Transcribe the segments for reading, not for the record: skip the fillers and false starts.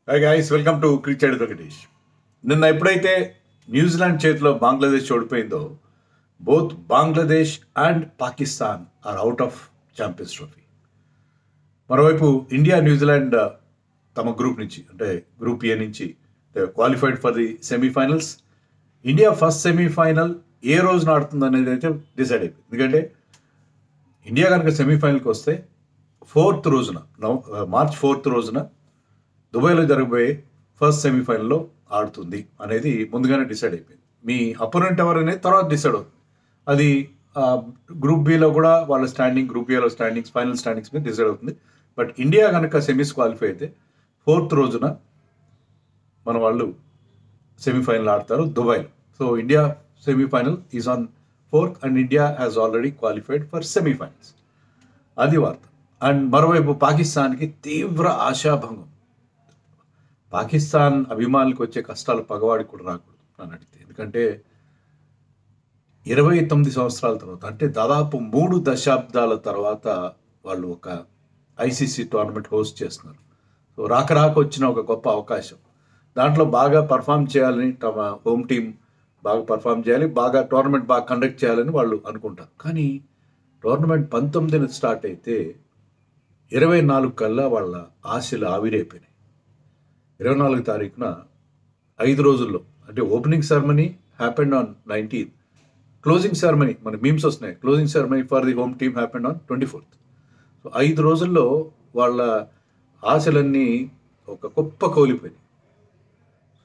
Hi guys, welcome to cricket Venkatesh. నిన్న ఎప్పుడైతే New Zealand చేతిలో బంగ్లాదేశ్ ఓడిపోయిందో, both Bangladesh and Pakistan are out of Champions Trophy. మరోవైపు ఇండియా, న్యూజిలాండ్ తమ గ్రూప్ నుంచి, అంటే గ్రూప్ ఏ నుంచి qualified for the semifinals. India first semifinal ఏ రోజున ఆడుతుంది అనేది అయితే డిసైడ్ అయిపోయింది. ఎందుకంటే ఇండియా కనుక సెమీఫైనల్కి వస్తే మార్చ్ 4th రోజున దుబాయ్లో జరగబోయే ఫస్ట్ సెమీఫైనల్లో ఆడుతుంది అనేది ముందుగానే డిసైడ్ అయిపోయింది. మీ అపోనెంట్ ఎవరు అనేది తర్వాత డిసైడ్ అవుతుంది. అది గ్రూప్ బిలో కూడా వాళ్ళ స్టాండింగ్, గ్రూప్ ఏలో స్టాండింగ్స్, ఫైనల్ స్టాండింగ్స్ మీద డిసైడ్ అవుతుంది. బట్ ఇండియా కనుక సెమీస్ క్వాలిఫై అయితే 4th రోజున మన వాళ్ళు సెమీఫైనల్ ఆడతారు దుబాయ్లో. So India semi-final is on 4th and India has already qualified for semifinals. అది వార్త. అండ్ మరోవైపు పాకిస్తాన్కి తీవ్ర ఆశాభంగం. పాకిస్తాన్ అభిమానులకు వచ్చే కష్టాలు పగవాడికి కూడా రాకూడదు అని అడిగితే. ఎందుకంటే 29 సంవత్సరాల తర్వాత, అంటే దాదాపు 3 దశాబ్దాల తర్వాత వాళ్ళు ఒక ఐసీసీ టోర్నమెంట్ హోస్ట్ చేస్తున్నారు. సో రాక వచ్చిన ఒక గొప్ప అవకాశం. దాంట్లో బాగా పర్ఫామ్ చేయాలని, తమ హోమ్ టీం బాగా పర్ఫామ్ చేయాలి, బాగా టోర్నమెంట్ బాగా కండక్ట్ చేయాలని వాళ్ళు అనుకుంటారు. కానీ టోర్నమెంట్ 19న స్టార్ట్ అయితే 24 కల్లా వాళ్ళ ఆశలు ఆవిరైపోయినాయి. 24 తారీఖున 5 రోజుల్లో, అంటే opening ceremony happened on 19th, closing ceremony, మన మీమ్స్ వస్తున్నాయి, closing ceremony for the home team happened on 24th. So 5 రోజుల్లో వాళ్ళ ఆశలన్నీ ఒక గొప్ప కోలిపోయినాయి.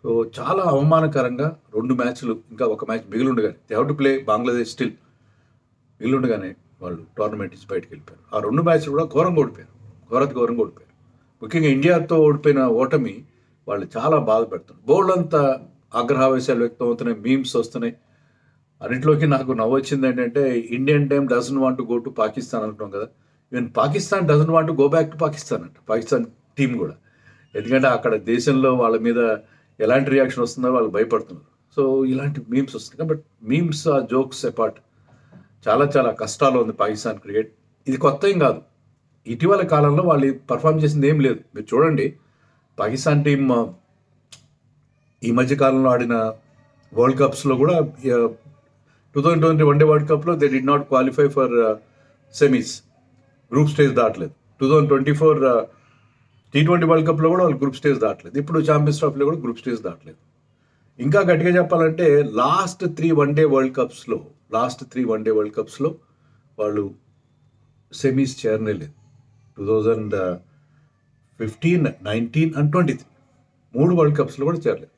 సో చాలా అవమానకరంగా 2 మ్యాచ్లు, ఇంకా ఒక మ్యాచ్ మిగిలిండగానే, they have to play Bangladesh still, మిగిలిండగానే వాళ్ళు టోర్నమెంట్ నుంచి బయటకు వెళ్ళిపోయారు. ఆ 2 మ్యాచ్లు కూడా ఘోరంగా ఓడిపోయారు, ఘోరంగా ఓడిపోయారు. ముఖ్యంగా ఇండియాతో ఓడిపోయిన ఓటమి వాళ్ళు చాలా బాధ పెడుతున్నారు. బోల్డ్ అంతా ఆగ్రహావేశాలు వ్యక్తం అవుతున్నాయి, మీమ్స్ వస్తున్నాయి. అన్నింటిలోకి నాకు నవ్వు వచ్చింది ఏంటంటే, Indian team doesn't want to go to Pakistan అంటున్నాం కదా, even Pakistan doesn't want to go back to Pakistan అంట, పాకిస్తాన్ టీం కూడా. ఎందుకంటే అక్కడ దేశంలో వాళ్ళ మీద ఎలాంటి రియాక్షన్ వస్తుందో వాళ్ళు భయపడుతున్నారు. సో ఇలాంటి మీమ్స్ వస్తున్నాయి. బట్ మీమ్స్, ఆ జోక్స్ అపార్ట్, చాలా చాలా కష్టాలు ఉంది పాకిస్తాన్ క్రికెట్. ఇది కొత్త ఏం కాదు. ఇటీవల కాలంలో వాళ్ళు పర్ఫామ్ చేసింది ఏం లేదు. మీరు చూడండి, పాకిస్తాన్ టీం ఈ మధ్య కాలంలో ఆడిన వరల్డ్ కప్స్లో కూడా 2020 వన్డే వరల్డ్ కప్లో they did not qualify for semis, group stage దాటలేదు. 2024 T20 వరల్డ్ కప్లో కూడా వాళ్ళు గ్రూప్ స్టేజ్ దాటలేదు. ఇప్పుడు ఛాంపియన్స్ ట్రోఫీలో కూడా గ్రూప్ స్టేజ్ దాటలేదు. ఇంకా గట్టిగా చెప్పాలంటే లాస్ట్ 3 వన్డే వరల్డ్ కప్స్లో వాళ్ళు సెమీస్ చేరనే లేదు. 2015, 19 అండ్ 23 3 వరల్డ్ కప్స్లో కూడా చేరలేదు.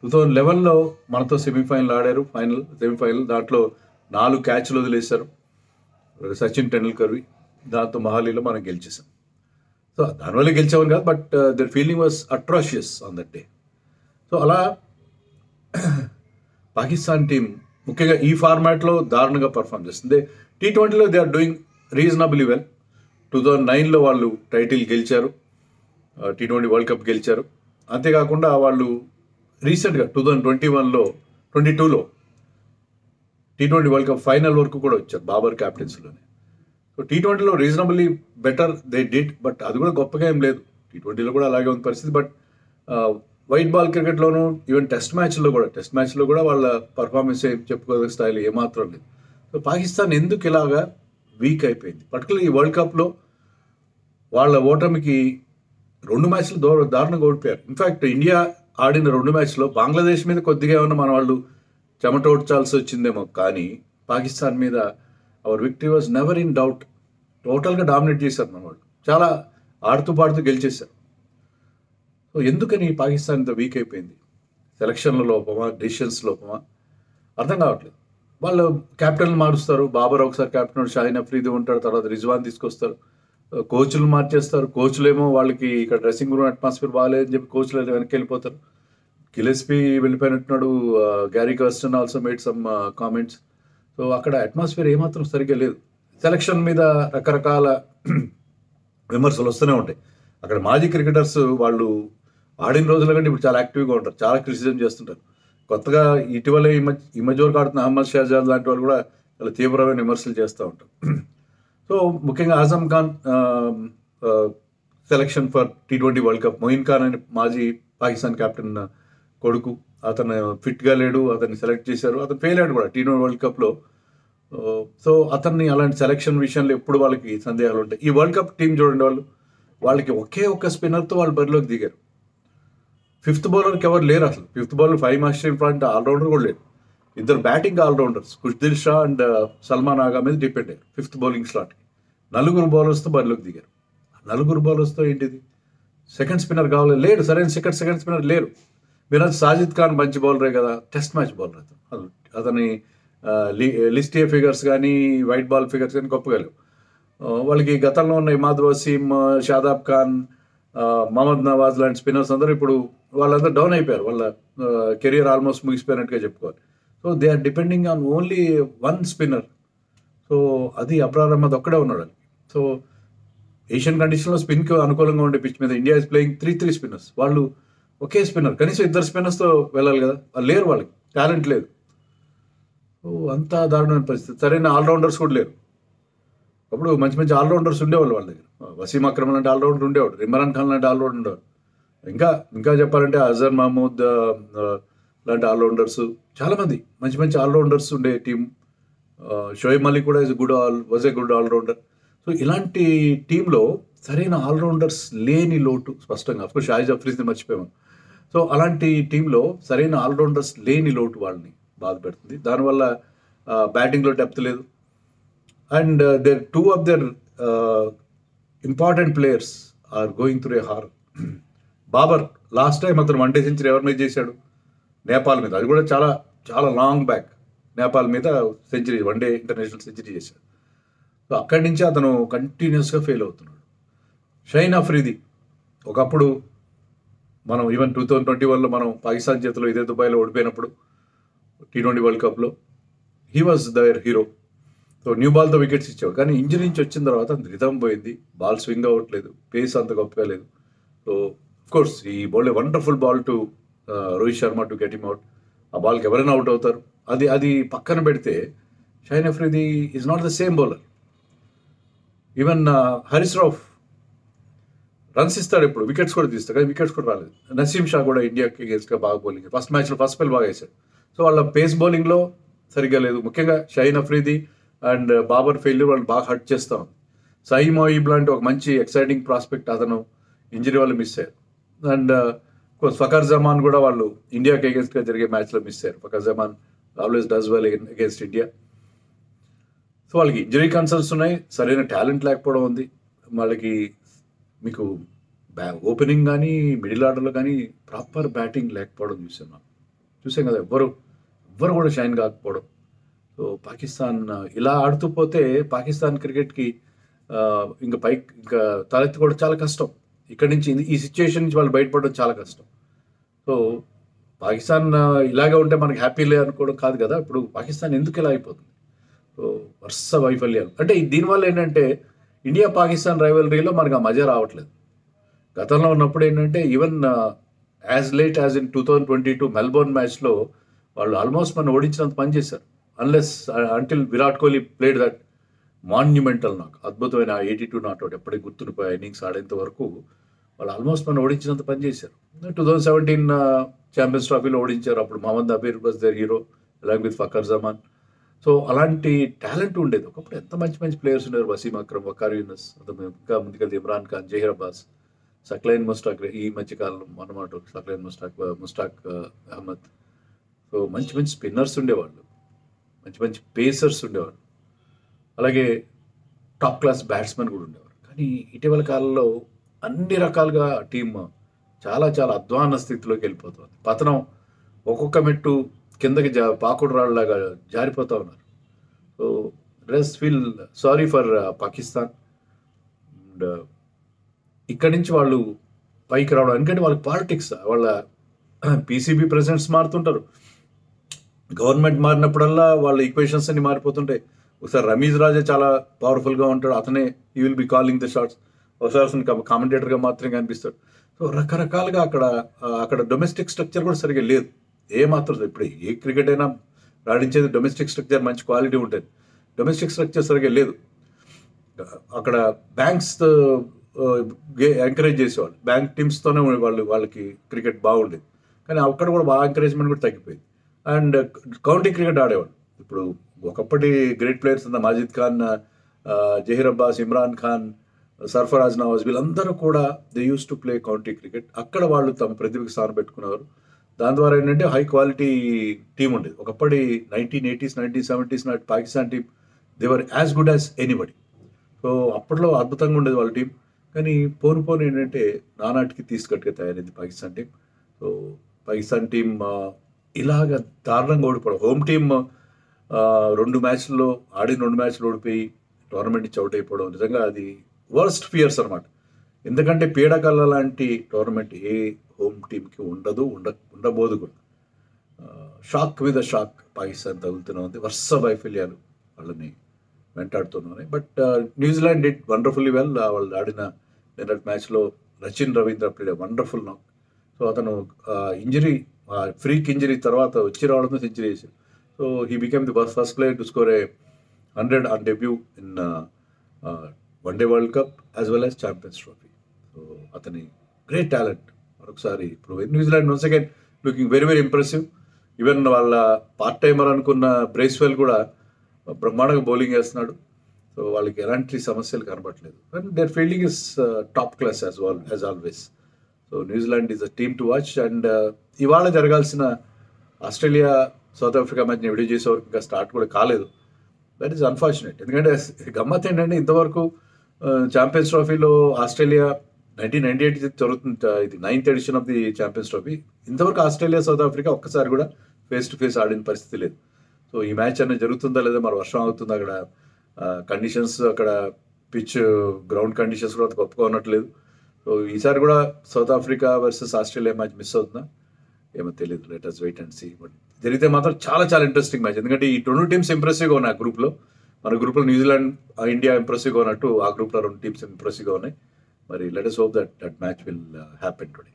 2011లో మనతో సెమీఫైనల్ ఆడారు, సెమీఫైనల్, దాంట్లో 4 క్యాచ్లు వదిలేశారు సచిన్ టెండూల్కర్వి. దాంతో మహాలీలో మనం గెలిచేసాం. సో దానివల్ల గెలిచామని కాదు, but their feeling was atrocious on that day. So అలా పాకిస్తాన్ టీం ముఖ్యంగా ఈ ఫార్మాట్లో దారుణంగా పర్ఫామ్ చేస్తుంది. T20లో they are doing reasonably well. 2009లో వాళ్ళు టైటిల్ గెలిచారు, T20 వరల్డ్ కప్ గెలిచారు. అంతేకాకుండా వాళ్ళు రీసెంట్గా 2021లో 22లో T20 వరల్డ్ కప్ ఫైనల్ వరకు కూడా వచ్చారు బాబర్ క్యాప్టెన్సీలోనే. సో T20లో reasonably better they did, but అది కూడా గొప్పగా ఏం లేదు. T20లో కూడా అలాగే ఉంది పరిస్థితి. బట్ వైట్ బాల్ క్రికెట్లోనూ, ఈవెన్ టెస్ట్ మ్యాచ్లో కూడా వాళ్ళ పర్ఫార్మెన్స్ చెప్పుకోదగ్గ స్థాయిలో ఏమాత్రం లేదు. సో పాకిస్తాన్ ఎందుకు ఇలాగా వీక్ అయిపోయింది? పర్టికులర్ ఈ వరల్డ్ కప్లో వాళ్ళ ఓటమికి 2 మ్యాచ్లు దారుణంగా ఓడిపోయారు. ఇన్ఫ్యాక్ట్ ఇండియా ఆడిన 2 మ్యాచ్లో బంగ్లాదేశ్ మీద కొద్దిగా ఏమన్నా మన వాళ్ళు చెమటోడ్చాల్సి వచ్చిందేమో, కానీ పాకిస్తాన్ మీద our victory was never in doubt. టోటల్గా డామినేట్ చేశారు మన వాళ్ళు, చాలా ఆడుతూ పాడుతూ గెలిచేశారు. సో ఎందుకని పాకిస్తాన్ ఇంత వీక్ అయిపోయింది? సెలక్షన్ల లోపమా, డెసిషన్స్ లోపమా? అర్థం కావట్లేదు. వాళ్ళు క్యాప్టెన్లు మారుస్తారు. బాబర్ ఒకసారి కెప్టెన్, షాహీన్ అఫ్రీది ఉంటాడు, తర్వాత రిజ్వాన్ తీసుకొస్తారు. కోచ్లు మార్చేస్తారు. కోచ్లేమో వాళ్ళకి ఇక్కడ డ్రెస్సింగ్ రూమ్ అట్మాస్ఫియర్ బాగాలేదని చెప్పి కోచ్లు వెనక్కి వెళ్ళిపోతారు. గిలెస్పీ వెళ్ళిపోయినట్టున్నాడు. Gary Kirsten also made some comments. So అక్కడ అట్మాస్ఫియర్ ఏమాత్రం సరిగ్గా లేదు. సెలక్షన్ మీద రకరకాల విమర్శలు వస్తూనే ఉంటాయి. అక్కడ మాజీ క్రికెటర్స్ వాళ్ళు ఆడిన రోజుల కంటే ఇప్పుడు చాలా యాక్టివ్గా ఉంటారు, చాలా క్రిటిసిజం చేస్తుంటారు. కొత్తగా ఇటీవల ఈ మధ్య వరకు ఆడుతున్న అహ్మద్ షాజాద్ లాంటి వాళ్ళు కూడా చాలా తీవ్రమైన విమర్శలు చేస్తూ ఉంటారు. సో ముఖ్యంగా Azam Khan selection for T20 world cup. Moin Khan అని మాజీ పాకిస్తాన్ కెప్టెన్ కొడుకు, అతను ఫిట్గా లేడు, అతన్ని సెలెక్ట్ చేశారు, అతను ఫెయిల్ అయ్యాడు కూడా T20 వరల్డ్ కప్లో. సో అతన్ని అలాంటి సెలక్షన్ విషయంలో ఎప్పుడు వాళ్ళకి సందేహాలు ఉంటాయి. ఈ వరల్డ్ కప్ టీం చూడండి, వాళ్ళకి ఒకే ఒక్క స్పిన్నర్తో వాళ్ళు బరిలోకి దిగారు. ఫిఫ్త్ బౌలర్కి ఎవరు లేరు అసలు. Fifth bowler five master front all-rounder కూడా లేరు. ఇద్దరు batting all-rounders Khushdil Shah and Salman Agha మీద డిపెండ్ అయ్యారు ఫిఫ్త్ బౌలింగ్ స్లాట్కి. నలుగురు బౌలర్స్తో బరిలోకి దిగారు. నలుగురు బౌలర్స్తో ఏంటిది, సెకండ్ స్పిన్నర్ కావాలి, లేడు సరైన సెకండ్ స్పిన్నర్ లేరు. మీరు సాజిద్ ఖాన్ మంచి బౌలరే కదా, టెస్ట్ మ్యాచ్ బౌలర్ అతని లిస్టియా ఫిగర్స్ కానీ వైట్ బాల్ ఫిగర్స్ కానీ గొప్పగా లేవు. వాళ్ళకి గతంలో ఉన్న ఇమాద్ వసీం, షాదాబ్ ఖాన్, మహమ్మద్ నవాజ్ లాంటి స్పిన్నర్స్ అందరూ ఇప్పుడు వాళ్ళందరూ డౌన్ అయిపోయారు. వాళ్ళ కెరియర్ ఆల్మోస్ట్ ముగిసిపోయినట్టుగా చెప్పుకోవాలి. So they are depending on only one spinner. So అది అబ్రార్ అహ్మద్ ఒక్కడే ఉన్నాడు. సో ఏషియన్ కండిషన్లో స్పిన్కి అనుకూలంగా ఉండే పిచ్ మీద ఇండియా ఇస్ ప్లేయింగ్ 3 స్పిన్నర్స్. వాళ్ళు ఒకే స్పిన్నర్, కనీసం ఇద్దరు స్పిన్నర్స్తో వెళ్ళాలి కదా, వాళ్ళు లేరు, వాళ్ళకి టాలెంట్ లేదు. సో అంతా దారుణమైన పరిస్థితి. సరైన ఆల్రౌండర్స్ కూడా లేరు. అప్పుడు మంచి మంచి ఆల్రౌండర్స్ ఉండేవాళ్ళు వాళ్ళ దగ్గర. వసీం అక్రమ్ లాంటి ఆల్రౌండర్ ఉండేవాడు, ఇమ్రాన్ ఖాన్ లాంటి ఆల్రౌండర్ ఉండేవాడు. ఇంకా చెప్పాలంటే అజర్ మహమూద్ లాంటి ఆల్రౌండర్స్, చాలామంది మంచి మంచి ఆల్రౌండర్స్ ఉండే టీం. షోయబ్ మలిక్ కూడా was a good all-rounder. So ఇలాంటి టీంలో సరైన ఆల్రౌండర్స్ లేని లోటు స్పష్టంగా, అఫ్కోర్స్ షాహిద్ అఫ్రీదిని మర్చిపోయాము. సో అలాంటి టీంలో సరైన ఆల్రౌండర్స్ లేని లోటు వాళ్ళని బాధ పెడుతుంది. దానివల్ల బ్యాటింగ్లో డెప్త్ లేదు. And two of their important players are going through a hard. Babar last time అతను 1 డే సెంచరీ ఎవరి మీద చేశాడు, నేపాల్ మీద. అది కూడా చాలా చాలా లాంగ్ బ్యాక్. నేపాల్ మీద సెంచరీ, 1 డే ఇంటర్నేషనల్ సెంచరీ చేశాడు. సో అక్కడి నుంచి అతను కంటిన్యూస్గా ఫెయిల్ అవుతున్నాడు. షహీన్ అఫ్రీది ఒకప్పుడు మనం ఈవెన్ 2021లో మనం పాకిస్తాన్ చేతిలో ఇదే దుబాయ్లో ఓడిపోయినప్పుడు T20 వరల్డ్ కప్లో he was the hero. So new బాల్తో వికెట్స్ ఇచ్చాడు. కానీ ఇంజరీ నుంచి వచ్చిన తర్వాత రిథమ్ పోయింది, బాల్ స్వింగ్ అవ్వట్లేదు, పేస్ అంత గొప్పగా లేదు. సో కోర్స్ ఈ bowl a wonderful ball to Rohit Sharma to get him out. ఆ బాల్కి ఎవరైనా అవుట్ అవుతారు. అది పక్కన పెడితే Shaheen Afridi is not the same bowler. Even Harish Rao runs ఇస్తాడు, ఇప్పుడు వికెట్స్ కూడా తీస్తాడు, కానీ వికెట్స్ కూడా రాలేదు. నసీం షా కూడా ఇండియాకి అగేన్స్ట్గా బాగా బౌలింగ్, ఫస్ట్ మ్యాచ్లో ఫస్ట్ స్పెల్ బాగా వేశాడు. సో వాళ్ళ పేస్ బౌలింగ్లో సరిగ్గా లేదు. ముఖ్యంగా షహీన్ అఫ్రీది అండ్ బాబర్ ఫెయిల్యూర్ వాళ్ళు బాగా హర్ట్ చేస్తా ఉంది. సయీమ్ మొయీబ్ లాంటి ఒక మంచి ఎక్సైటింగ్ ప్రాస్పెక్ట్ అతను ఇంజరీ వాళ్ళు మిస్ అయ్యారు. అండ్ ఫకర్ జమాన్ కూడా వాళ్ళు ఇండియాకి అగేన్స్ట్గా జరిగే మ్యాచ్లో మిస్ అయ్యారు. Fakhar Zaman always does well against India. So వాళ్ళకి ఇంజరీ కన్సర్న్స్ ఉన్నాయి, సరైన టాలెంట్ లేకపోవడం ఉంది వాళ్ళకి. మీకు ఓపెనింగ్ కానీ మిడిల్ ఆర్డర్లో కానీ ప్రాపర్ బ్యాటింగ్ లేకపోవడం చూసాం కదా. ఎవ్వరు కూడా షైన్ కాకపోవడం. సో పాకిస్తాన్ ఇలా ఆడుతూ పోతే పాకిస్తాన్ క్రికెట్కి ఇంకా తలెత్తుకోవడం చాలా కష్టం. ఇక్కడి నుంచి ఈ సిచ్యువేషన్ నుంచి వాళ్ళు బయటపడడం చాలా కష్టం. సో పాకిస్తాన్ ఇలాగే ఉంటే మనకి హ్యాపీలే అనుకోవడం కాదు కదా. ఇప్పుడు పాకిస్తాన్ ఎందుకు ఇలా అయిపోతుంది? సో వరుస వైఫల్యాలు. అంటే దీనివల్ల ఏంటంటే ఇండియా పాకిస్తాన్ రైవలరీలో మనకు ఆ మజా రావట్లేదు. గతంలో ఉన్నప్పుడు ఏంటంటే even as late as in 2022 Melbourne మ్యాచ్లో వాళ్ళు ఆల్మోస్ట్ మనం ఓడించినంత పని చేశారు. Until Virat Kohli played that monumental నాకు అద్భుతమైన 82 నాట్అవుట్ ఎప్పటికీ గుర్తుండిపోయే ఇన్నింగ్స్ ఆడేంత వరకు వాళ్ళు ఆల్మోస్ట్ మనం ఓడించినంత పని చేశారు. 2017 ఛాంపియన్స్ ట్రోఫీలో ఓడించారు. అప్పుడు Mohammad Amir was the hero along with Fakhar Zaman. So అలాంటి టాలెంట్ ఉండేది. ఒకప్పుడు ఎంత మంచి మంచి ప్లేయర్స్ ఉండేవారు. వసీం అక్రమ్, వకార్ యూనస్, ఇంకా ముందుకెళ్తే ఇమ్రాన్ ఖాన్, జహీర్ అబ్బాస్, సక్లైన్ ముస్టాక్, ఈ మధ్యకాలంలో అన్నమాట సక్లైన్ ముస్టాక్ అహ్మద్. సో మంచి మంచి స్పిన్నర్స్ ఉండేవాళ్ళు, మంచి మంచి పేసర్స్ ఉండేవాళ్ళు, అలాగే టాప్ క్లాస్ బ్యాట్స్మెన్ కూడా ఉండేవారు. కానీ ఇటీవల కాలంలో అన్ని రకాలుగా టీమ్ చాలా చాలా అధ్వాన స్థితిలోకి వెళ్ళిపోతుంది. పతనం ఒక్కొక్క మెట్టు కిందకి పాకుడు రాళ్ళలాగా జారిపోతూ ఉన్నారు. So let's feel sorry for Pakistan. And ఇక్కడి నుంచి వాళ్ళు పైకి రావడం, ఎందుకంటే వాళ్ళ పాలిటిక్స్, వాళ్ళ పీసీబీ ప్రెసిడెంట్స్ మారుతుంటారు. గవర్నమెంట్ మారినప్పుడల్లా వాళ్ళ ఈక్వేషన్స్ అన్ని మారిపోతుంటాయి. ఒకసారి రమీజ్ రాజా చాలా పవర్ఫుల్గా ఉంటాడు, అతనే ఈ will be calling the shots. ఒకసారి కామెంటేటర్గా మాత్రమే కనిపిస్తాడు. సో రకరకాలుగా అక్కడ డొమెస్టిక్ స్ట్రక్చర్ కూడా సరిగ్గా లేదు. ఏమాత్రం ఇప్పుడు ఏ క్రికెట్ అయినా రాణించేది డొమెస్టిక్ స్ట్రక్చర్ మంచి క్వాలిటీ ఉంటుంది. డొమెస్టిక్ స్ట్రక్చర్ సరిగ్గా లేదు. అక్కడ బ్యాంక్స్ ఎంకరేజ్ చేసేవాళ్ళు. బ్యాంక్ టీమ్స్తోనే వాళ్ళకి క్రికెట్ బాగుండేది. కానీ అక్కడ కూడా బాగా ఎంకరేజ్మెంట్ కూడా తగ్గిపోయింది. అండ్ కౌంటీ క్రికెట్ ఆడేవాళ్ళు. ఇప్పుడు ఒకప్పటి గ్రేట్ ప్లేయర్స్ ఉన్న మాజిద్ ఖాన్, జహీర్ అబ్బాస్, ఇమ్రాన్ ఖాన్, సర్ఫరాజ్ నవాజ్, వీళ్ళందరూ కూడా they use to play county cricket. అక్కడ వాళ్ళు తమ ప్రతిభకి స్థానం పెట్టుకున్నారు. దాని ద్వారా ఏంటంటే హై క్వాలిటీ టీం ఉండేది. ఒకప్పటి 1980s 1970s నాటి Pakistan team they were as good as anybody. So అప్పట్లో అద్భుతంగా ఉండేది వాళ్ళ టీం. కానీ పోను ఏంటంటే నానాటికి తీసుకట్టుగా తయారైంది Pakistan team. So Pakistan team ఇలాగ దారుణంగా ఓడిపోవడం, హోమ్ టీం 2 మ్యాచ్ల్లో ఆడిన 2 మ్యాచ్లు ఓడిపోయి టోర్నమెంట్ నుంచి అవుట్ అయిపోవడం నిజంగా అది వర్స్ట్ ఫియర్స్ అనమాట. ఎందుకంటే పీడకల్ల లాంటి టోర్నమెంట్ ఏ హోమ్ టీంకి ఉండబోదు కూడా. షాక్ మీద షాక్ పాకిస్తాన్ తగులుతూనే ఉంది. వరుస వైఫల్యాలు వాళ్ళని వెంటాడుతున్నాయి. But New Zealand did wonderfully well. వాళ్ళు ఆడిన నిన్నటి మ్యాచ్లో Rachin Ravindra played wonderful knock. So అతను ఇంజరీ, ఫ్రీక్ ఇంజరీ తర్వాత వచ్చి రావడంతో సెంచరీ చేశాడు. So he became the first player to score 100 on debut in one day world cup as well as Champions Trophy. So అతని గ్రేట్ టాలెంట్ మరొకసారి ఇప్పుడు New Zealand once again looking very very impressive. Even వాళ్ళ part timer అనుకున్న Bracewell కూడా బ్రహ్మాండంగా bowling వేస్తున్నాడు. So వాళ్ళకి ఎలాంటి సమస్యలు కనబడట్లేదు. And their fielding is top class as always. So New Zealand is a team to watch. And ఇవాళ జరగాల్సిన Australia South Africa match video చేసే వరకు ఇంకా స్టార్ట్ కూడా కాలేదు. That is unfortunate. ఎందుకంటే గమ్మత్ ఏంటంటే ఇంతవరకు ఛాంపియన్స్ ట్రోఫీలో ఆస్ట్రేలియా 1998 జరుగుతుంది. ఇది 9th edition of the champions trophy. ఇంతవరకు ఆస్ట్రేలియా సౌత్ ఆఫ్రికా ఒక్కసారి కూడా ఫేస్ టు ఫేస్ ఆడిన పరిస్థితి లేదు. సో ఈ మ్యాచ్ అనేది జరుగుతుందా లేదా, మరి వర్షం అవుతుందా, అక్కడ కండిషన్స్, అక్కడ పిచ్ గ్రౌండ్ కండిషన్స్ కూడా గొప్పగా ఉన్నట్లేదు. సో ఈసారి కూడా South Africa versus Australia match miss అవుతుందా ఏమో తెలియదు. Let us wait and see. But జరిగితే మాత్రం చాలా చాలా ఇంట్రెస్టింగ్ మ్యాచ్. ఎందుకంటే ఈ 2 టీమ్స్ ఇంప్రెసివ్గా ఉన్నాయి ఆ గ్రూప్లో. మన గ్రూప్లో న్యూజిలాండ్, ఇండియా ఇంప్రెసివ్గా ఉన్నట్టు ఆ గ్రూప్లో 2 టీమ్స్ ఇంప్రెసివ్గా ఉన్నాయి. మరి let us hope that match will happen today.